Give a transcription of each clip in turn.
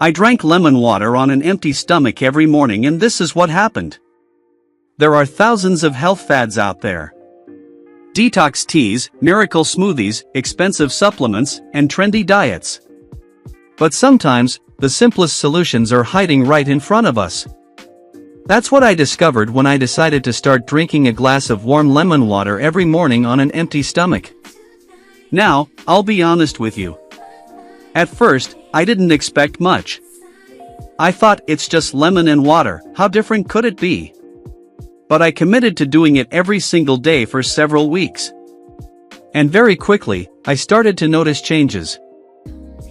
I drank lemon water on an empty stomach every morning, and this is what happened. There are thousands of health fads out there. Detox teas, miracle smoothies, expensive supplements, and trendy diets. But sometimes, the simplest solutions are hiding right in front of us. That's what I discovered when I decided to start drinking a glass of warm lemon water every morning on an empty stomach. Now, I'll be honest with you. At first, I didn't expect much. I thought, it's just lemon and water, how different could it be? But I committed to doing it every single day for several weeks. And very quickly, I started to notice changes.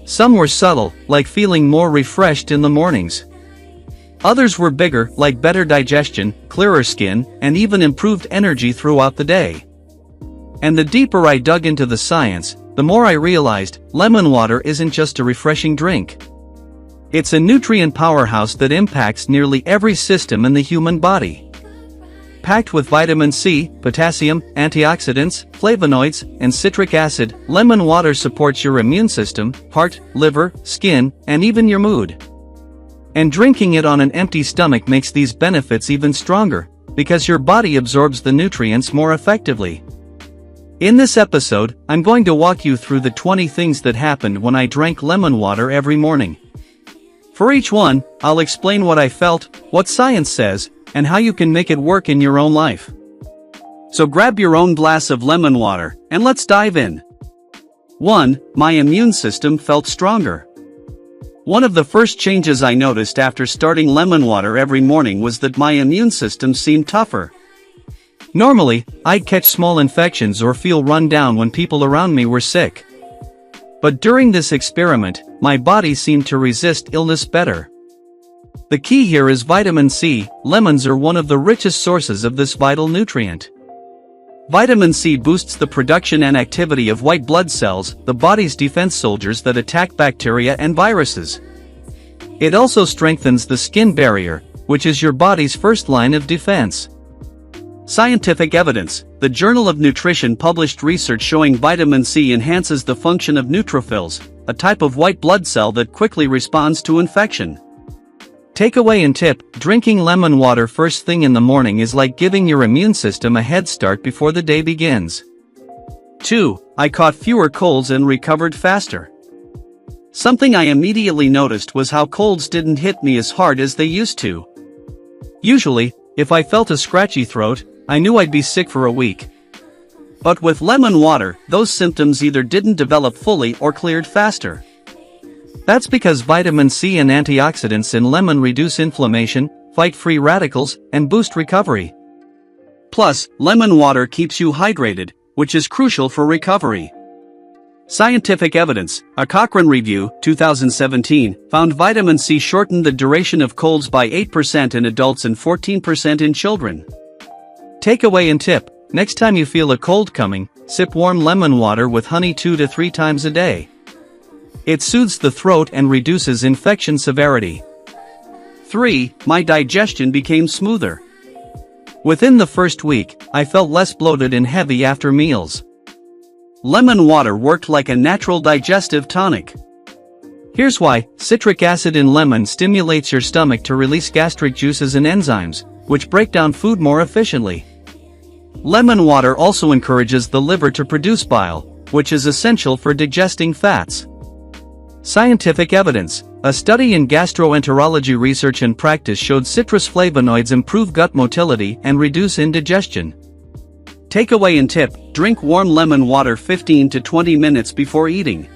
Some were subtle, like feeling more refreshed in the mornings. Others were bigger, like better digestion, clearer skin, and even improved energy throughout the day. And the deeper I dug into the science, the more I realized, lemon water isn't just a refreshing drink. It's a nutrient powerhouse that impacts nearly every system in the human body. Packed with vitamin C, potassium, antioxidants, flavonoids, and citric acid, lemon water supports your immune system, heart, liver, skin, and even your mood. And drinking it on an empty stomach makes these benefits even stronger, because your body absorbs the nutrients more effectively. In this episode, I'm going to walk you through the 20 things that happened when I drank lemon water every morning. For each one, I'll explain what I felt, what science says, and how you can make it work in your own life. So grab your own glass of lemon water, and let's dive in. 1. My immune system felt stronger. One of the first changes I noticed after starting lemon water every morning was that my immune system seemed tougher. Normally, I'd catch small infections or feel run down when people around me were sick. But during this experiment, my body seemed to resist illness better. The key here is vitamin C. Lemons are one of the richest sources of this vital nutrient. Vitamin C boosts the production and activity of white blood cells, the body's defense soldiers that attack bacteria and viruses. It also strengthens the skin barrier, which is your body's first line of defense. Scientific evidence. The Journal of Nutrition published research showing vitamin C enhances the function of neutrophils, a type of white blood cell that quickly responds to infection. Takeaway and tip: drinking lemon water first thing in the morning is like giving your immune system a head start before the day begins. 2. I caught fewer colds and recovered faster. Something I immediately noticed was how colds didn't hit me as hard as they used to. Usually, if I felt a scratchy throat, I knew I'd be sick for a week. But with lemon water, those symptoms either didn't develop fully or cleared faster. That's because vitamin C and antioxidants in lemon reduce inflammation, fight free radicals, and boost recovery. Plus, lemon water keeps you hydrated, which is crucial for recovery. Scientific evidence. A Cochrane review, 2017, found vitamin C shortened the duration of colds by 8% in adults and 14% in children. Takeaway and tip: next time you feel a cold coming, sip warm lemon water with honey 2 to 3 times a day. It soothes the throat and reduces infection severity. 3. My digestion became smoother. Within the first week, I felt less bloated and heavy after meals. Lemon water worked like a natural digestive tonic. Here's why: citric acid in lemon stimulates your stomach to release gastric juices and enzymes, which break down food more efficiently. Lemon water also encourages the liver to produce bile, which is essential for digesting fats. Scientific evidence. A study in gastroenterology research and practice showed citrus flavonoids improve gut motility and reduce indigestion. Takeaway and tip: drink warm lemon water 15 to 20 minutes before eating.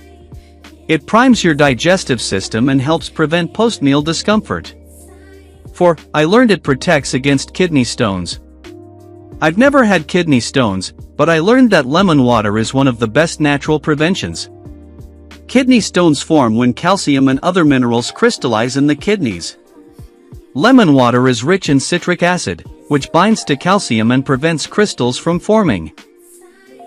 It primes your digestive system and helps prevent post-meal discomfort. 4. I learned it protects against kidney stones. I've never had kidney stones, but I learned that lemon water is one of the best natural preventions. Kidney stones form when calcium and other minerals crystallize in the kidneys. Lemon water is rich in citric acid, which binds to calcium and prevents crystals from forming.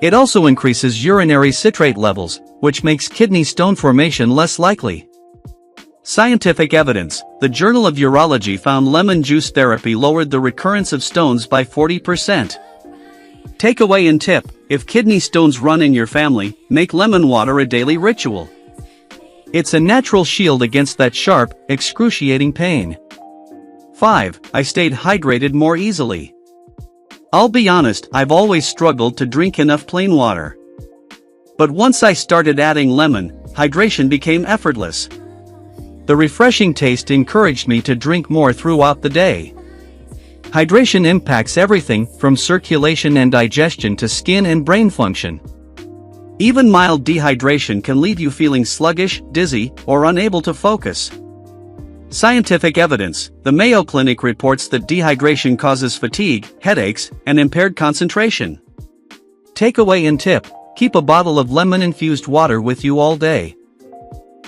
It also increases urinary citrate levels, which makes kidney stone formation less likely. Scientific evidence. The Journal of Urology found lemon juice therapy lowered the recurrence of stones by 40%. Takeaway and tip: if kidney stones run in your family, make lemon water a daily ritual. It's a natural shield against that sharp, excruciating pain. 5. I stayed hydrated more easily. I'll be honest, I've always struggled to drink enough plain water. But once I started adding lemon, hydration became effortless. The refreshing taste encouraged me to drink more throughout the day. Hydration impacts everything from circulation and digestion to skin and brain function. Even mild dehydration can leave you feeling sluggish, dizzy, or unable to focus. Scientific evidence: the Mayo Clinic reports that dehydration causes fatigue, headaches, and impaired concentration. Takeaway and tip: keep a bottle of lemon-infused water with you all day.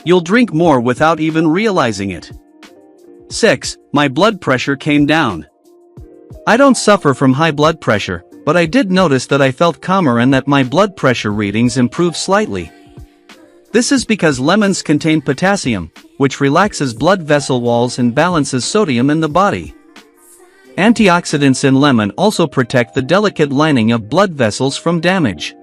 You'll drink more without even realizing it. 6. My blood pressure came down. I don't suffer from high blood pressure, but I did notice that I felt calmer and that my blood pressure readings improved slightly. This is because lemons contain potassium, which relaxes blood vessel walls and balances sodium in the body. Antioxidants in lemon also protect the delicate lining of blood vessels from damage.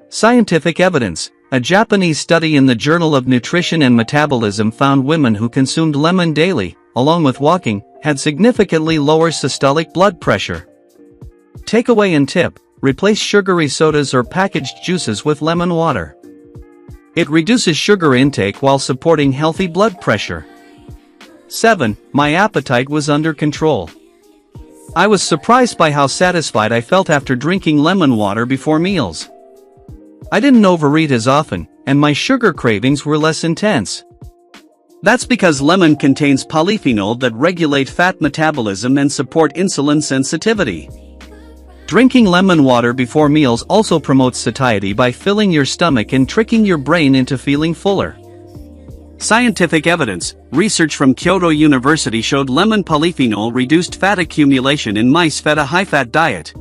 Scientific evidence: a Japanese study in the Journal of Nutrition and Metabolism found women who consumed lemon daily, along with walking, had significantly lower systolic blood pressure. Takeaway and tip: replace sugary sodas or packaged juices with lemon water. It reduces sugar intake while supporting healthy blood pressure. 7. My appetite was under control. I was surprised by how satisfied I felt after drinking lemon water before meals. I didn't overeat as often, and my sugar cravings were less intense. That's because lemon contains polyphenol that regulate fat metabolism and support insulin sensitivity. Drinking lemon water before meals also promotes satiety by filling your stomach and tricking your brain into feeling fuller. Scientific evidence: research from Kyoto University showed lemon polyphenol reduced fat accumulation in mice fed a high-fat diet.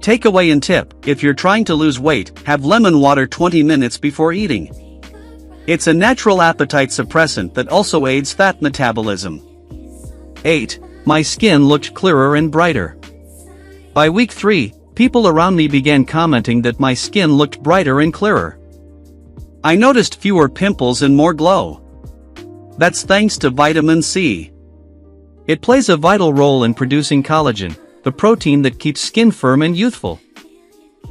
Takeaway and tip: if you're trying to lose weight, have lemon water 20 minutes before eating. It's a natural appetite suppressant that also aids fat metabolism. 8. My skin looked clearer and brighter. By week 3, people around me began commenting that my skin looked brighter and clearer. I noticed fewer pimples and more glow. That's thanks to vitamin C. It plays a vital role in producing collagen, the protein that keeps skin firm and youthful.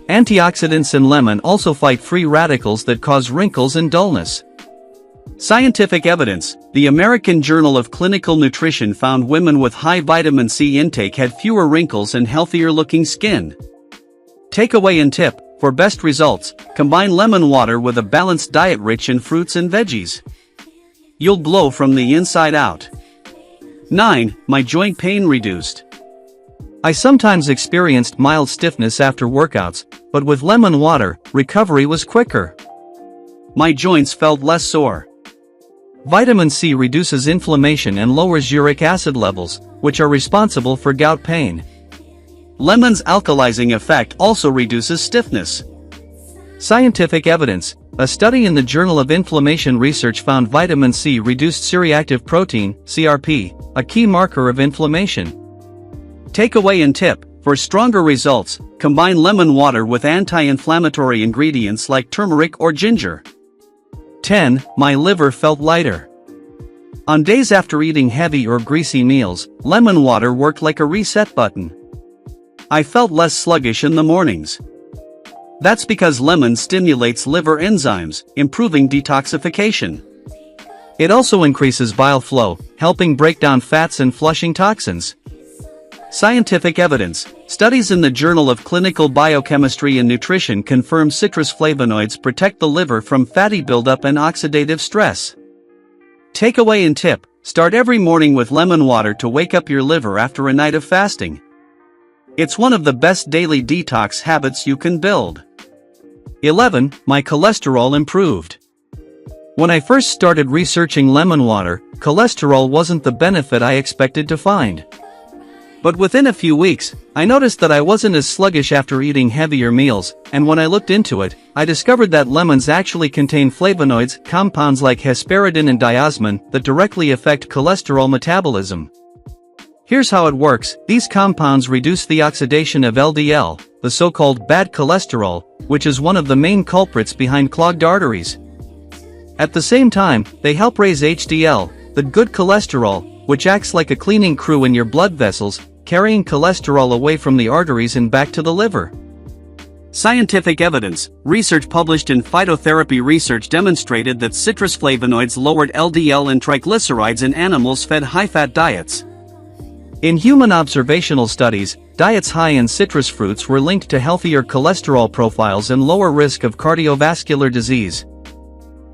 Antioxidants in lemon also fight free radicals that cause wrinkles and dullness. Scientific evidence: the American Journal of Clinical Nutrition found women with high vitamin C intake had fewer wrinkles and healthier-looking skin. Takeaway and tip: for best results, combine lemon water with a balanced diet rich in fruits and veggies. You'll glow from the inside out. 9. My joint pain reduced. I sometimes experienced mild stiffness after workouts, but with lemon water, recovery was quicker. My joints felt less sore. Vitamin C reduces inflammation and lowers uric acid levels, which are responsible for gout pain. Lemon's alkalizing effect also reduces stiffness. Scientific evidence: a study in the Journal of Inflammation Research found vitamin C reduced C-reactive protein, CRP, a key marker of inflammation. Takeaway and tip: for stronger results, combine lemon water with anti-inflammatory ingredients like turmeric or ginger. 10. My liver felt lighter. On days after eating heavy or greasy meals, lemon water worked like a reset button. I felt less sluggish in the mornings. That's because lemon stimulates liver enzymes, improving detoxification. It also increases bile flow, helping break down fats and flushing toxins. Scientific evidence: studies in the Journal of Clinical Biochemistry and Nutrition confirm citrus flavonoids protect the liver from fatty buildup and oxidative stress. Takeaway and tip: start every morning with lemon water to wake up your liver after a night of fasting. It's one of the best daily detox habits you can build. 11. My cholesterol improved. When I first started researching lemon water, cholesterol wasn't the benefit I expected to find. But within a few weeks, I noticed that I wasn't as sluggish after eating heavier meals, and when I looked into it, I discovered that lemons actually contain flavonoids, compounds like hesperidin and diosmin, that directly affect cholesterol metabolism. Here's how it works: these compounds reduce the oxidation of LDL, the so-called bad cholesterol, which is one of the main culprits behind clogged arteries. At the same time, they help raise HDL, the good cholesterol, which acts like a cleaning crew in your blood vessels, carrying cholesterol away from the arteries and back to the liver. Scientific evidence. Research published in Phytotherapy Research demonstrated that citrus flavonoids lowered LDL and triglycerides in animals fed high-fat diets. In human observational studies, diets high in citrus fruits were linked to healthier cholesterol profiles and lower risk of cardiovascular disease.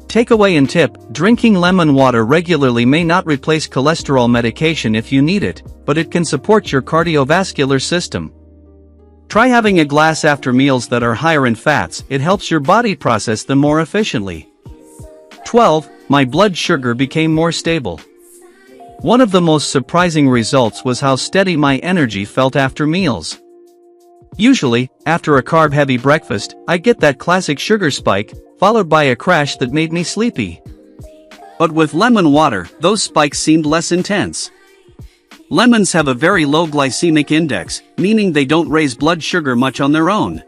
Takeaway and tip: drinking lemon water regularly may not replace cholesterol medication if you need it, but it can support your cardiovascular system. Try having a glass after meals that are higher in fats. It helps your body process them more efficiently. 12. My blood sugar became more stable. One of the most surprising results was how steady my energy felt after meals. Usually, after a carb-heavy breakfast, I get that classic sugar spike, followed by a crash that made me sleepy. But with lemon water, those spikes seemed less intense. Lemons have a very low glycemic index, meaning they don't raise blood sugar much on their own.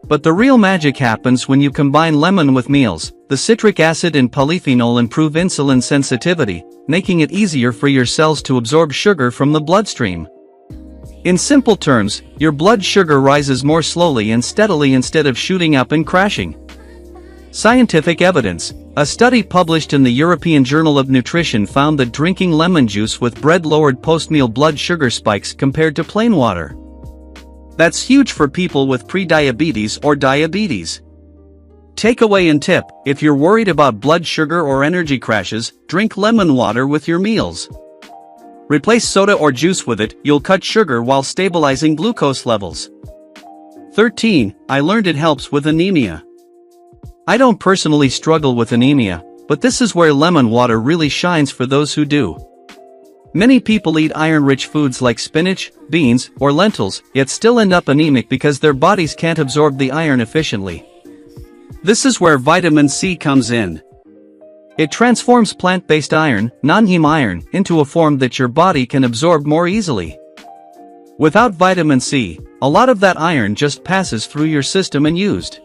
But the real magic happens when you combine lemon with meals. The citric acid and polyphenol improve insulin sensitivity, making it easier for your cells to absorb sugar from the bloodstream. In simple terms, your blood sugar rises more slowly and steadily instead of shooting up and crashing. Scientific evidence. A study published in the European Journal of Nutrition found that drinking lemon juice with bread lowered post-meal blood sugar spikes compared to plain water. That's huge for people with pre-diabetes or diabetes. Takeaway and tip: if you're worried about blood sugar or energy crashes, drink lemon water with your meals. Replace soda or juice with it. You'll cut sugar while stabilizing glucose levels. 13. I learned it helps with anemia. I don't personally struggle with anemia, but this is where lemon water really shines for those who do. Many people eat iron-rich foods like spinach, beans, or lentils, yet still end up anemic because their bodies can't absorb the iron efficiently. This is where vitamin C comes in. It transforms plant-based iron, non-heme iron, into a form that your body can absorb more easily. Without vitamin C, a lot of that iron just passes through your system and used.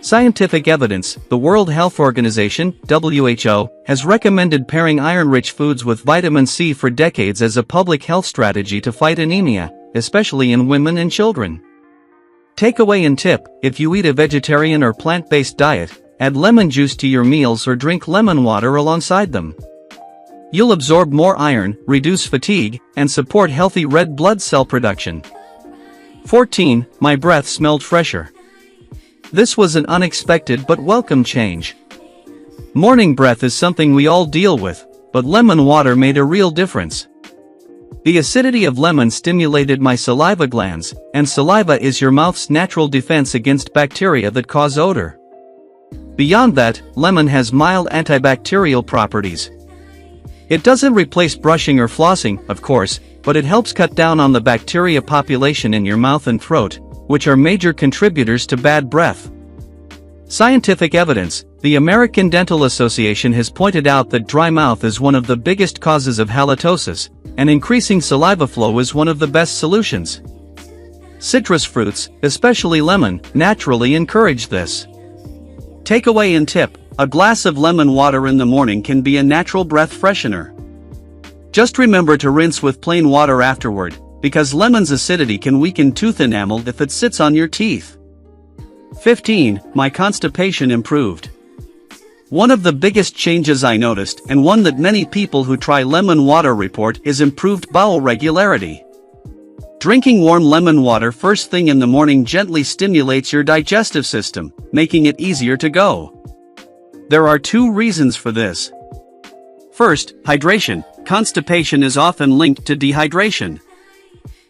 Scientific evidence. The World Health Organization, WHO, has recommended pairing iron-rich foods with vitamin C for decades as a public health strategy to fight anemia, especially in women and children. Takeaway and tip: if you eat a vegetarian or plant-based diet, add lemon juice to your meals or drink lemon water alongside them. You'll absorb more iron, reduce fatigue, and support healthy red blood cell production. 14. My breath smelled fresher. This was an unexpected but welcome change. Morning breath is something we all deal with, but lemon water made a real difference. The acidity of lemon stimulated my saliva glands, and saliva is your mouth's natural defense against bacteria that cause odor. Beyond that, lemon has mild antibacterial properties. It doesn't replace brushing or flossing, of course, but it helps cut down on the bacteria population in your mouth and throat, which are major contributors to bad breath. Scientific evidence. The American Dental Association has pointed out that dry mouth is one of the biggest causes of halitosis, and increasing saliva flow is one of the best solutions. Citrus fruits, especially lemon, naturally encourage this. Takeaway and tip: a glass of lemon water in the morning can be a natural breath freshener. Just remember to rinse with plain water afterward, because lemon's acidity can weaken tooth enamel if it sits on your teeth. 15. My constipation improved. One of the biggest changes I noticed, and one that many people who try lemon water report, is improved bowel regularity. Drinking warm lemon water first thing in the morning gently stimulates your digestive system, making it easier to go. There are two reasons for this. First, hydration. Constipation is often linked to dehydration.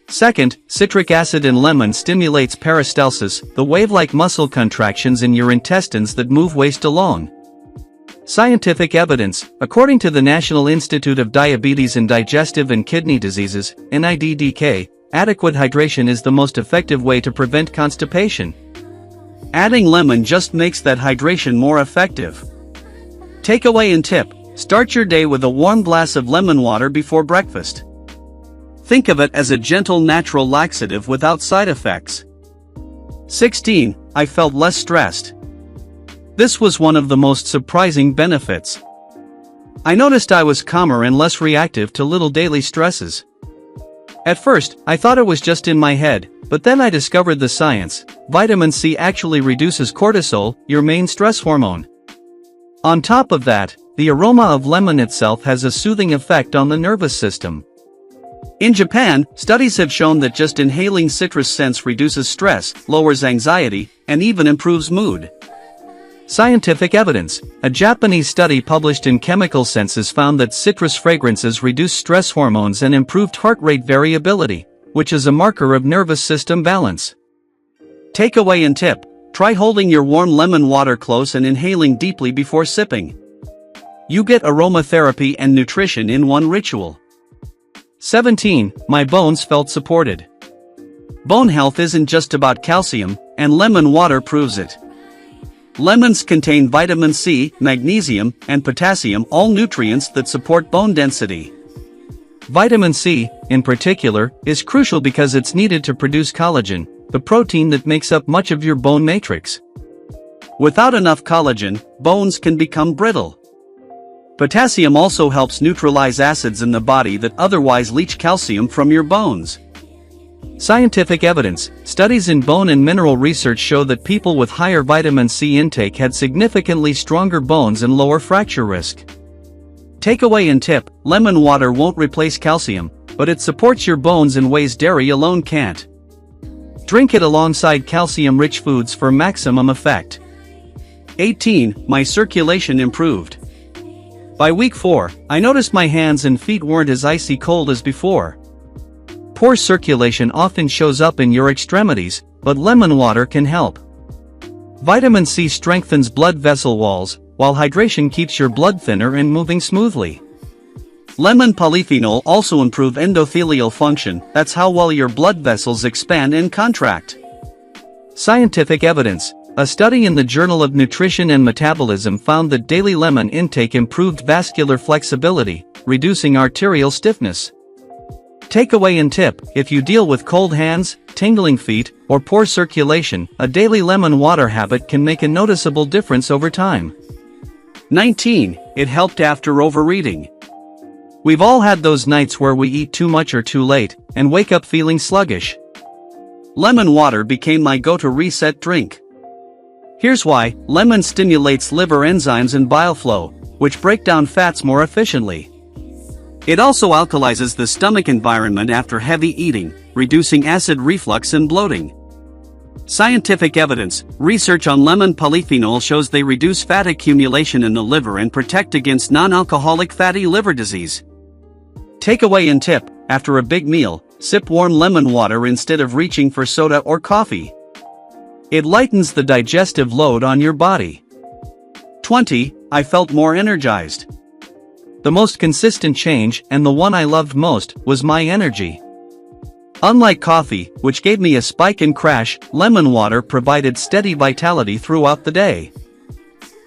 Second, citric acid in lemon stimulates peristalsis, the wave-like muscle contractions in your intestines that move waste along. Scientific evidence. According to the National Institute of Diabetes and Digestive and Kidney Diseases, NIDDK, adequate hydration is the most effective way to prevent constipation. Adding lemon just makes that hydration more effective. Takeaway and tip: start your day with a warm glass of lemon water before breakfast. Think of it as a gentle natural laxative without side effects. 16. I felt less stressed. This was one of the most surprising benefits. I noticed I was calmer and less reactive to little daily stresses. At first, I thought it was just in my head, but then I discovered the science. Vitamin C actually reduces cortisol, your main stress hormone. On top of that, the aroma of lemon itself has a soothing effect on the nervous system. In Japan, studies have shown that just inhaling citrus scents reduces stress, lowers anxiety, and even improves mood. Scientific evidence. A Japanese study published in Chemical Senses found that citrus fragrances reduce stress hormones and improved heart rate variability, which is a marker of nervous system balance. Takeaway and tip: try holding your warm lemon water close and inhaling deeply before sipping. You get aromatherapy and nutrition in one ritual. 17. My bones felt supported. Bone health isn't just about calcium, and lemon water proves it. Lemons contain vitamin C, magnesium, and potassium, all nutrients that support bone density. Vitamin C, in particular, is crucial because it's needed to produce collagen, the protein that makes up much of your bone matrix. Without enough collagen, bones can become brittle. Potassium also helps neutralize acids in the body that otherwise leach calcium from your bones. Scientific evidence. Studies in bone and mineral research show that people with higher vitamin C intake had significantly stronger bones and lower fracture risk. Takeaway and tip: lemon water won't replace calcium, but it supports your bones in ways dairy alone can't. Drink it alongside calcium-rich foods for maximum effect. 18. My circulation improved. By week 4, I noticed my hands and feet weren't as icy cold as before. Poor circulation often shows up in your extremities, but lemon water can help. Vitamin C strengthens blood vessel walls, while hydration keeps your blood thinner and moving smoothly. Lemon polyphenol also improve endothelial function, that's how well your blood vessels expand and contract. Scientific evidence. A study in the Journal of Nutrition and Metabolism found that daily lemon intake improved vascular flexibility, reducing arterial stiffness. Takeaway and tip: if you deal with cold hands, tingling feet, or poor circulation, a daily lemon water habit can make a noticeable difference over time. 19. It helped after overeating. We've all had those nights where we eat too much or too late, and wake up feeling sluggish. Lemon water became my go-to reset drink. Here's why: lemon stimulates liver enzymes and bile flow, which break down fats more efficiently. It also alkalizes the stomach environment after heavy eating, reducing acid reflux and bloating. Scientific evidence. Research on lemon polyphenol shows they reduce fat accumulation in the liver and protect against non-alcoholic fatty liver disease. Takeaway and tip: after a big meal, sip warm lemon water instead of reaching for soda or coffee. It lightens the digestive load on your body. 20. I felt more energized. The most consistent change, and the one I loved most, was my energy. Unlike coffee, which gave me a spike and crash, lemon water provided steady vitality throughout the day.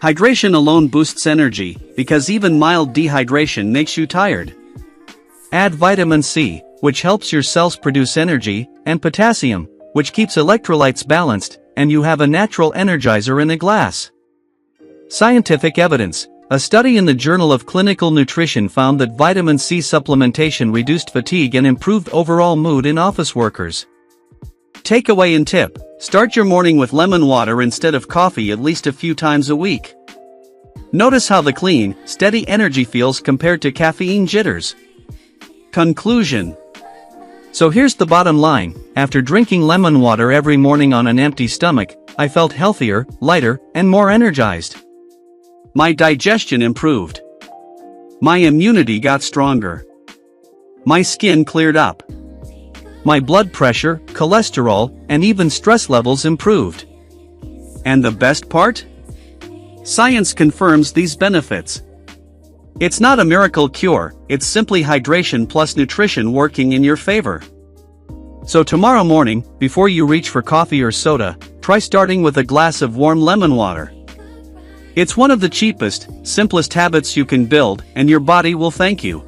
Hydration alone boosts energy, because even mild dehydration makes you tired. Add vitamin C, which helps your cells produce energy, and potassium, which keeps electrolytes balanced, and you have a natural energizer in a glass. Scientific evidence. A study in the Journal of Clinical Nutrition found that vitamin C supplementation reduced fatigue and improved overall mood in office workers. Takeaway and tip: start your morning with lemon water instead of coffee at least a few times a week. Notice how the clean, steady energy feels compared to caffeine jitters. Conclusion. So here's the bottom line: after drinking lemon water every morning on an empty stomach, I felt healthier, lighter, and more energized. My digestion improved. My immunity got stronger. My skin cleared up. My blood pressure, cholesterol, and even stress levels improved. And the best part? Science confirms these benefits. It's not a miracle cure, it's simply hydration plus nutrition working in your favor. So tomorrow morning, before you reach for coffee or soda, try starting with a glass of warm lemon water. It's one of the cheapest, simplest habits you can build, and your body will thank you.